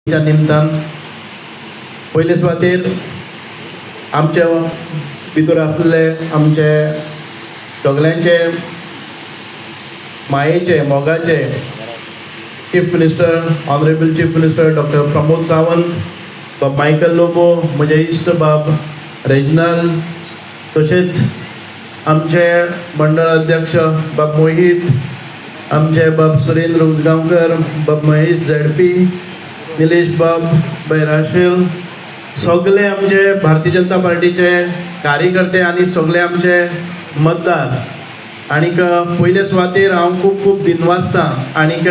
च्या निमतान पयले सुवातेर आमचे भितर आसले आमचे सगळ्यांचे मायेचे मोगाचे chief minister honourable chief minister doctor Pramod Sawant, बाब मायकल लोबो, म्हजे इश्ट बाब रेजिनाल्ड, तशेंच आमचे मंडळ अध्यक्ष बाब मोहित, आमचे बाब सुरेंद्र उजगांवकर, बाब महेश झेडपी, निलेश बाब बैराशेल, सगळे आमचे भारतीय जनता पार्टीचे कार्यकर्ते आणि सगळे आमचे मतदार. आनीक पयले सुवातेर हांव खूब खूब दिनवासता आनीक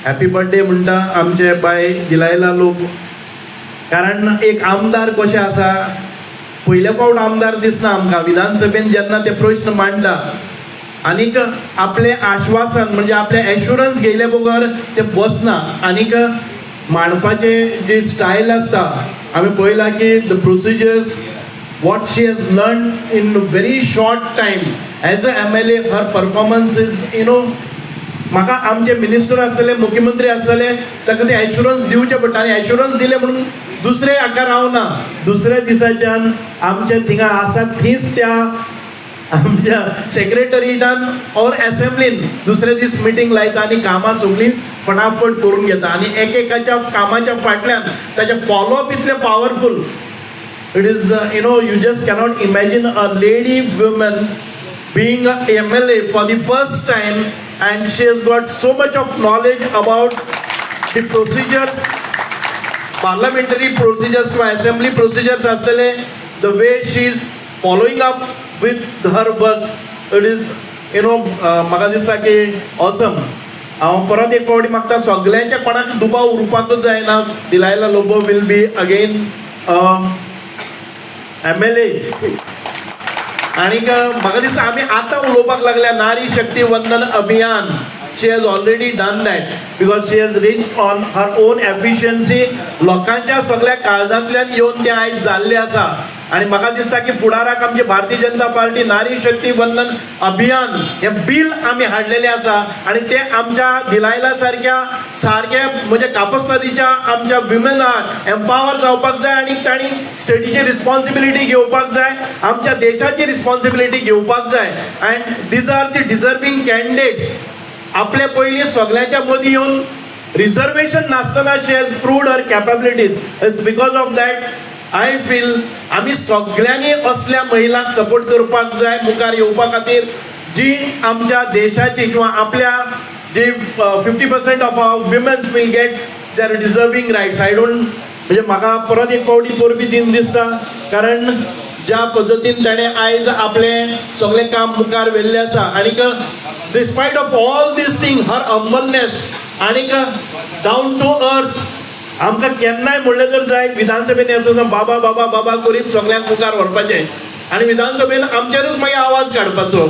हॅपी बर्थडे म्हणटा आमचे बाय दिलायला लोक. कारण एक आमदार कशें आसा, पयले फावट आमदार दिसना आमकां विधानसभेन जेन्ना ते प्रश्न मांडटा आनीक आपले आश्वासन म्हणजे आपले एश्युरन्स घेयले बगर ते बसना आनीक मांडपाचे जी स्टायल आसता. आमी पळयलां की the procedures what she has learn in very short time as a MLA her performance is म्हाका आमचे मिनिस्टर आसतले, मुख्यमंत्री आसतले, ताका ते एश्युरन्स दिवचे पडटा आनी एश्युरन्स दिले म्हणून दुसरे हाका रावना. दुसऱ्या दिसाच्यान आमचे थिंगा आसा थींच त्या आमच्या सेक्रेटरीटान ऑर असेंब्लीन दुसरे दीस मिटींग लायता आनी कामां सगळीं फटाफट करून घेता आनी एकेकाच्या कामाच्या फाटल्यान ताचे फॉलोअप इतले powerful. It is you just cannot imagine a lady woman being a MLA for the first time and she has got so much of knowledge about the procedures, parliamentary procedures to assembly procedures astale, the way she is following up with her works. It is म्हाका दिसता की awesome. हांव परत एक फावटी मागता सगळ्यांच्या कोणाक दुबाव उरपाकूच जायना. Delilah Lobo will be again MLA. आनीक म्हाका दिसता आमी आतां उलोवपाक लागल्या नारी Shakti Vandan Abhiyan. She has already done that because she has reached on her own efficiency. लोकांच्या सगळ्या काळजांतल्यान येवन तें आयज जाल्लें आसा आनी म्हाका दिसता की फुडाराक आमची भारतीय जनता पार्टी नारी शक्ती वंदन अभियान हें बील आमी हाडलेलें आसा आनी तें आमच्या दिलायला सारके म्हणजे कापस नदीच्या आमच्या विमेनाक एम्पावर जावपाक जाय आनी तांणी स्टेटीची रिस्पॉन्सिबिलिटी घेवपाक जाय, आमच्या देशाची रिस्पॉन्सिबिलिटी घेवपाक जाय. And these are the deserving candidates. आपले पयलीं सगळ्यांच्या मदीं येवन रिजर्वेशन नासतना she has proved her capabilities. It's because of that I feel आमी सगळ्यांनी असल्या महिलांक सपोर्ट करपाक जाय मुखार येवपा खातीर, जी आमच्या देशाची किंवा आपल्या जी 50% of our womens will get their deserving rights. I don't म्हणजे म्हाका परत एक फावटी परबी दिन दिसता कारण ज्या पद्दतीन ताणें आयज आपलें सगळें काम मुखार व्हेल्लें आसा आनीक डिस्पायट of all these thing her humbleness आनीक डावन टू अर्थ. आमकां केन्नाय म्हणलें जर जाय विधानसभेन असो बाबा बाबा बाबा करीत सगळ्यांक मुखार व्हरपाचें आनी विधानसभेन आमचेरूच मागीर आवाज काडपाचो,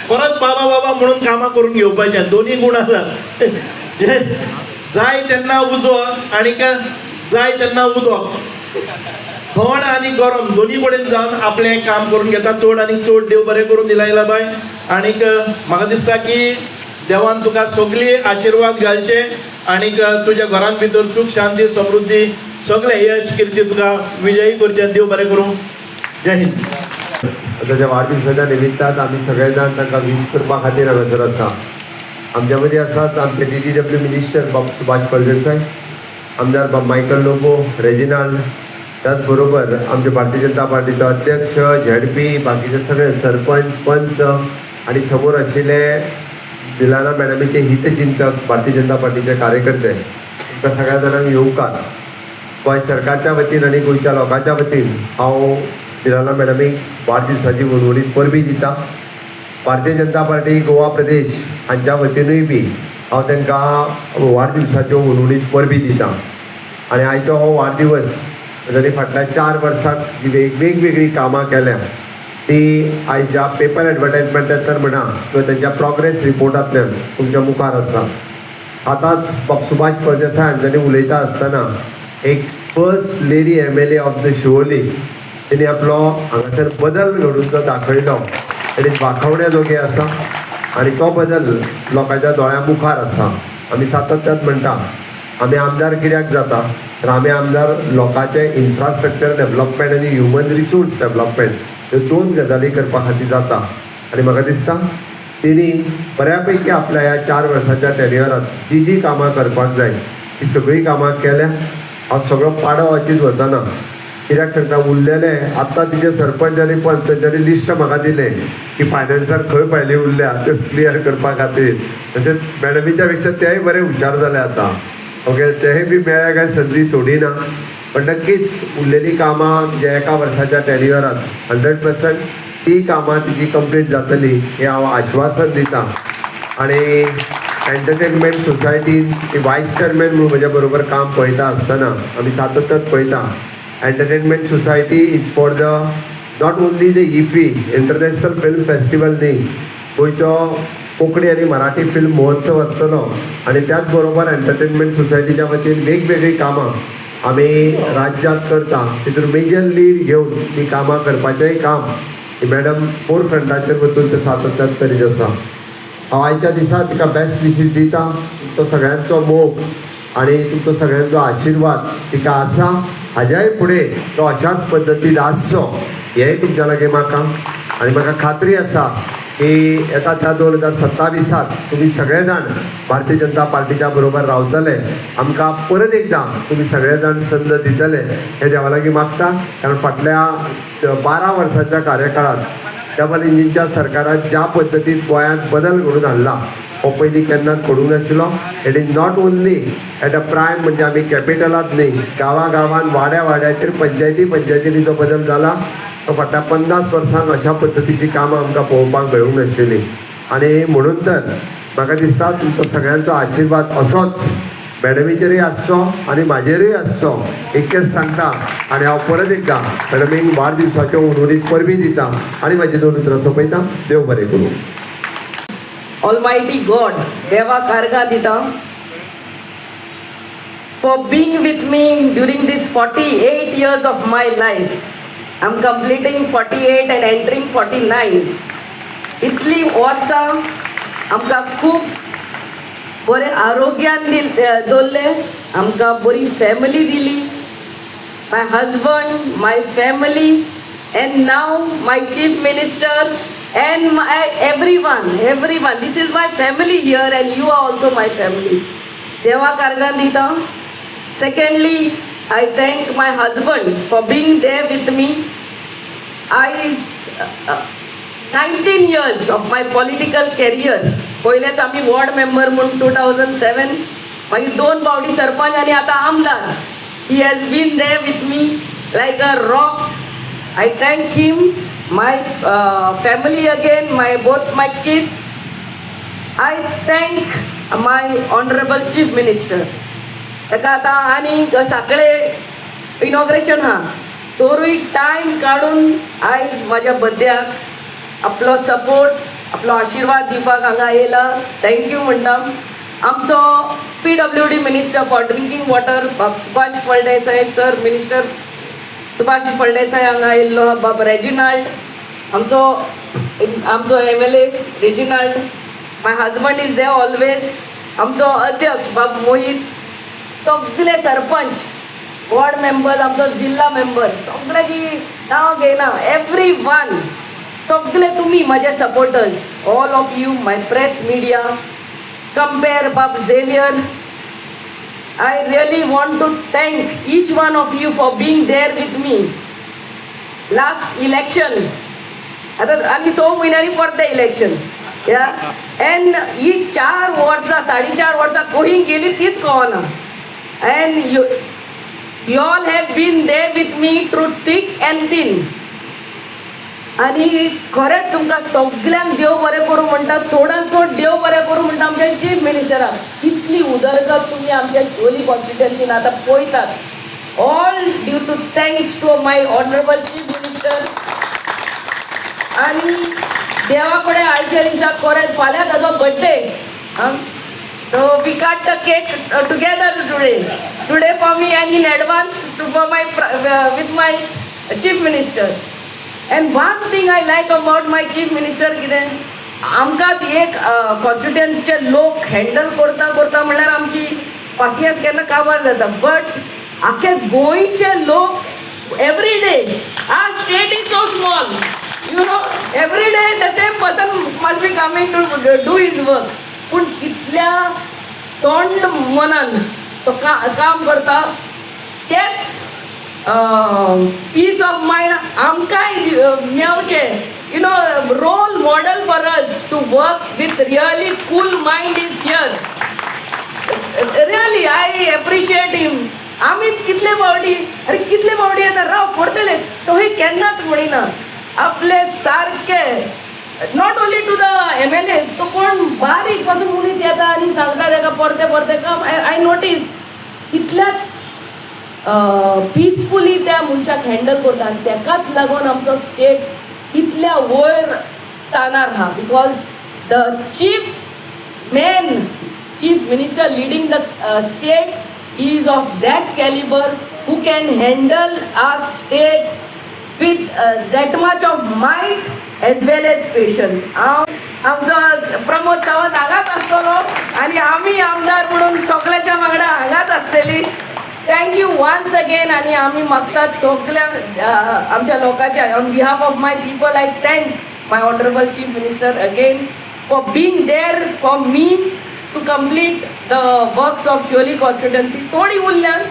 परत बाबा बाबा म्हणून कामां करून घेवपाचें. दोनी गूण आसात. जाय तेन्ना उजो आनीक जाय तेन्ना उदक, थंड आनी गरम दोनी कडेन जावन आपलें काम करून घेता. चड आनी चड देव बरें करून दिलायला बाय. आनीक म्हाका दिसता की देवान तुका सगळी आशिर्वाद घालचे आनीक तुज्या घरांत भितर सुख शांती समृद्धी सगळे यश कीर्ती तुका विजयी करचे. देव बरें करूं. जय हिंद. ताच्या वाडदिवसाच्या निमित्तान आमी सगळे जाण ताका विश करपा खातीर हांगासर आसा. आमच्या मदीं आसात आमचे DDW मिनिस्टर बाब सुभाष फळदेसाय, आमदार बाब मायकल लोबो, रेजिनाल्ड, त्याच बरोबर आमचे भारतीय जनता पार्टीचो अध्यक्ष, ZP, बाकीचे सगळे सरपंच, पंच आनी समोर आशिल्ले दिलायला मॅडमीचे हितचिंतक भारतीय जनता पार्टीचे कार्यकर्ते, तांकां सगळ्या जाणांक येवकार. गोंय सरकारच्या वतीन आनी गोंयच्या लोकांच्या वतीन हांव दिलायला मॅडमीक वाडदिवसाची वळवळीत परबी दिता. भारतीय जनता पार्टी गोवा प्रदेश हांच्या वतीनूय बी हांव तांकां वाडदिवसाच्यो वळवळीत परबी दिता. आनी आयचो हो वाडदिवस तांणी फाटल्या 4 वर्सांत जी वेगवेगळी कामां केल्या ती आयच्या पेपर एडवर्टायजमेंटांतल्यान म्हणा किंवा त्यांच्या प्रोग्रेस रिपोर्टांतल्यान तुमच्या मुखार आसा. आतांच बाब सुभाष फळदेसाय हांच्यांनी उलयता आसतना एक first lady MLA of the Shivoli तेणी आपलो हांगासर बदल घडून जो दाखयलो तेणी वाखावण्या जोगे आसा आनी तो बदल लोकांच्या दोळ्या मुखार आसा. आमी सातत्यान म्हणटा आमी आमदार कित्याक जाता तर आम्ही आमदार लोकांचे इन्फ्रास्ट्रक्चर डेव्हलपमेंट आनी ह्युमन रिसोर्स डेव्हलपमेंट ह्यो दोन गजाली करपा खातीर जाता आनी म्हाका दिसता तेणी बऱ्यापैकी आपल्या ह्या 4 वर्साच्या टेन्युअरांत जी कामां करपाक जाय ती सगळीं कामां केल्या. हांव सगळो पाडो वचीत वचना, कित्याक सांगता उरलेले आतां तिचे सरपंच आनी पंच तेंच्यांनी लिस्ट म्हाका दिलें की फायनान्सार खंय फायली उरल्या त्यो क्लियर करपा खातीर. तशेंच मॅडमीच्या पेक्षा तेय बरे हुशार जाले आतां. ओके, तेय बी मेळ्या काय संदी सोडिना. पण नक्कीच उरलेली कामां जे एका वर्साच्या टेन्युअरांत 100% ती कामां तिची कंप्लीट जातली हें हांव आश्वासन दितां. आनी एंटरटेनमेंट सोसायटीन वायस चेअरमॅन म्हणून म्हज्या बरोबर काम पळयता आसतना आमी सातत्यात पळयता entertainment society is for the not only the IFFI international film festival न्ही, गोंयचो कोंकणी आनी मराठी फिल्म महोत्सव आसतलो आनी त्याच बरोबर एंटरटेनमेंट सोसायटीच्या वतीन वेगवेगळी कामां आमी राज्यांत करता. तितून मेजर लीड घेवन ती कामां करपाचेंय काम ही मॅडम फोर फ्रंटाचेर वचून ते सातत्यात करीत आसा. हांव आयच्या दिसा तिका बेस्ट विशीस दिता. तो सगळ्यांचो मोग आनी तुमचो सगळ्यांचो आशिर्वाद तिका आसा. हाज्याय फुडें तो अशाच पद्दतीन आसचो हेंय तुमच्या लागीं म्हाका. आनी म्हाका खात्री आसा की येता त्या 2027 तुमी सगळे जाण भारतीय जनता पार्टीच्या बरोबर रावतले. आमकां परत एकदां तुमी सगळे जाण संद दितले हें देवा लागीं मागता. कारण फाटल्या 12 वर्साच्या कार्यकाळात डबल इंजिनच्या सरकारात ज्या पद्दतीन गोंयांत बदल घडून हाडला हो पयलीं केन्नाच घडूंक नाशिल्लो. It is not only at a prime म्हणजे आमी कॅपिटलांत न्ही, गांवांत वाड्याचेर पंचायतींनी जो बदल जाला तो फाटल्या 50 वर्सांक अशा पद्दतीची कामां आमकां पळोवपाक मेळूंक नाशिल्लीं. आनी म्हणून तर म्हाका दिसता तुमचो सगळ्यांचो आशिर्वाद असोच मॅडमीचेरूय आसचो आनी म्हाजेरूय आसचो इतकेंच सांगता. आनी हांव परत एकदां मॅडमीक वाडदिवसाच्यो उर्वरीत परबी दिता आनी म्हाजी 2 उतरां सोंपयता. देव बरें करूं. Almighty God, Deva Karga Dita, for being with me during these 48 years of my life. I'm completing 48 and entering 49. इतली वर्सां आमकां खूब बरें आरोग्यान दवरलें, आमकां बरी फॅमिली दिली. My husband, my family, and now my chief minister and everyone. This is my family here and you are also my family. Deva Kargan Dita. Secondly, I thank my husband for being there with me. 19 years of my political career. पहिलेच आम्ही ward member म्हणून 2007, मागीर 2 फावटी सरपंच आनी आतां आमदार. He has been there with me like a rock. I thank him, my family again, both my kids. I thank my honorable chief minister. ताका आतां आनी सकाळे इनॉग्रेशन हा तोरूय टायम काडून आयज म्हाज्या बड्ड्याक आपलो सपोर्ट, आपलो आशिर्वाद दिवपाक हांगा येयला. थँक्यू म्हणटा. आमचो PWD minister for drinking water Subhash Phaldesai sir, minister Subhash Phaldesai हांगा येयल्लो. बाब रेजिनाल्ड, आमचो MLA Reginald. My husband is there always. आमचो अध्यक्ष बाब मोहित. सगळे सरपंच, वॉर्ड मेंबर, आमचो जिल्हा मेंबर, सगळ्यांची नांव घेयना, एवरीवन, सगळे तुमी म्हाजे supporters, all of you, my press media, compare बाब Xavier. I really want to thank each one of you for being there with me. Last election, आणि 6 महिन्यांनी परते इलेक्शन. And ही 4 वर्सां 4.5 वर्सां खंय गेली तीच कळना. And you all have been there with me through thick and thin. आणि खरेंच तुमकां सगळ्यांक देव बरें करूं म्हणटा. चडांत चड देव बरें करूं म्हणटा आमच्या चीफ मिनिस्टराक. कितली उदरगत तुमी आमच्या शिवोली कॉन्स्टिट्युएन्सीन आतां पळयतात. All due to thanks to my honourable chief minister. आणि देवा कडेन आयच्या दिसा खरेंच फाल्यां ताजो birthday. So we cut the cake together today for me and in advance for my with my chief minister. And one thing I like about my chief minister कितें आमकांच एक कॉन्स्टिट्युएन्सीचे लोक हँडल करता म्हणल्यार आमची पासियन्स केन्ना काबार जाता. बट आख्या गोंयचे लोक every day our state is so small you know every day the same person must be coming to do his work पूण कितल्या तोंड मनान तो काम करता तेच पीस ऑफ मायंड आमकांय मेवचे you know role model for us to work with really cool mind is here really I appreciate him आमीच कितले फावटी अरे कितले फावटी येता राव पडतले तो हे केन्नाच म्हणिना आपले सारके not only to the MLAs तो कोण बारीक पासून मनीस येता आनी सांगता ताका परते परते काम आय नोटीस कितल्याच पिसफुली त्या मनशाक हँडल करता आनी तेकाच लागून आमचो स्टेट इतल्या वयर स्थानार आहा because the chief minister leading the state is of that calibre who can handle our state with that much of might as well as patience. आमचो प्रमोद सावंत हांगाच आसतलो आनी आमी आमदार म्हणून सगळ्याच्या वांगडा हांगाच आसतली. थँक्यू वन्स अगेन आनी आमी मागतात सगळ्या आमच्या लोकांच्या on behalf of my people I thank my honourable chief minister again for being there for me to complete the works of Shivoli constituency. थोडी उरल्यान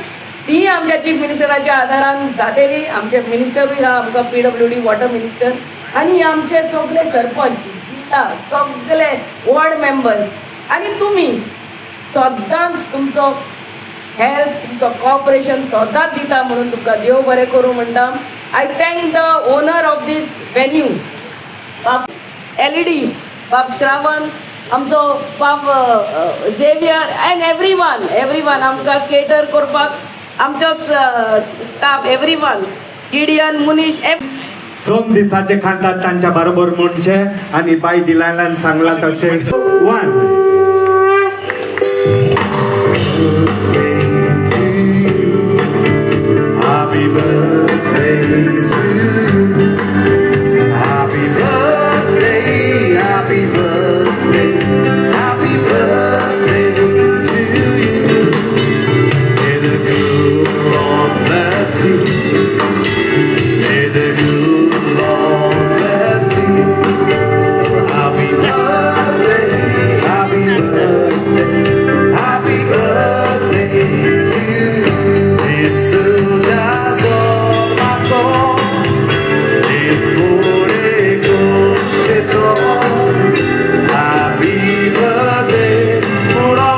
ती आमच्या चीफ मिनिस्टराच्या आदारान जातेली. आमचे मिनिस्टरूय हा आमकां PWD वॉटर मिनिस्टर आनी आमचे सगळे सरपंच जिल्हा सगळे वॉर्ड मेंबर्स आनी तुमी सदांच तुमचो हेल्प तुमचो कॉपरेशन सदांच दिता म्हणून तुमकां देव बरें करूं म्हणटा. I thank the owner of this venue बाब LED बाब श्रावण आमचो बाब झेवियर एंड एवरीवन आमकां केटर करपाक आमचोच स्टाफ एवरीवन गिडियन मुनीश दोन दिसाचे खातात तांच्या बरोबर म्हणचे आणि बाय दिलायलान सांगला तशें one Happy birthday to you. Happy birthday, happy birthday, happy birthday to you. May the good Lord bless you. May the good Lord bless you. Happy birthday, happy birthday, happy birthday to you. This little jazz on my tongue, this morning goes its on. Happy birthday, Pura,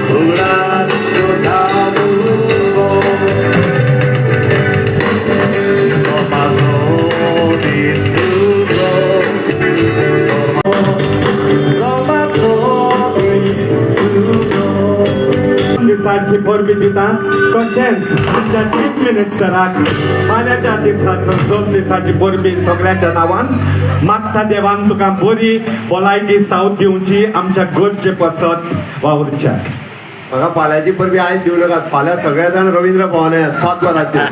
Pura, Skodabu. दिसाची परबी दिता तशेंच आमच्या chief मिनिस्टराक फाल्यांच्या दिसाचो 2 दिसाची परबी सगळ्याच्या नांवान मागता देवान तुका बरी भलायकी साथ दिवची आमच्या गोंयचे पसत वावुरच्याक. म्हाका फाल्यांची परबी आयज दिवं नाकात. फाल्यां सगळे जाण रवींद्र भवनांत 7 वरांचेर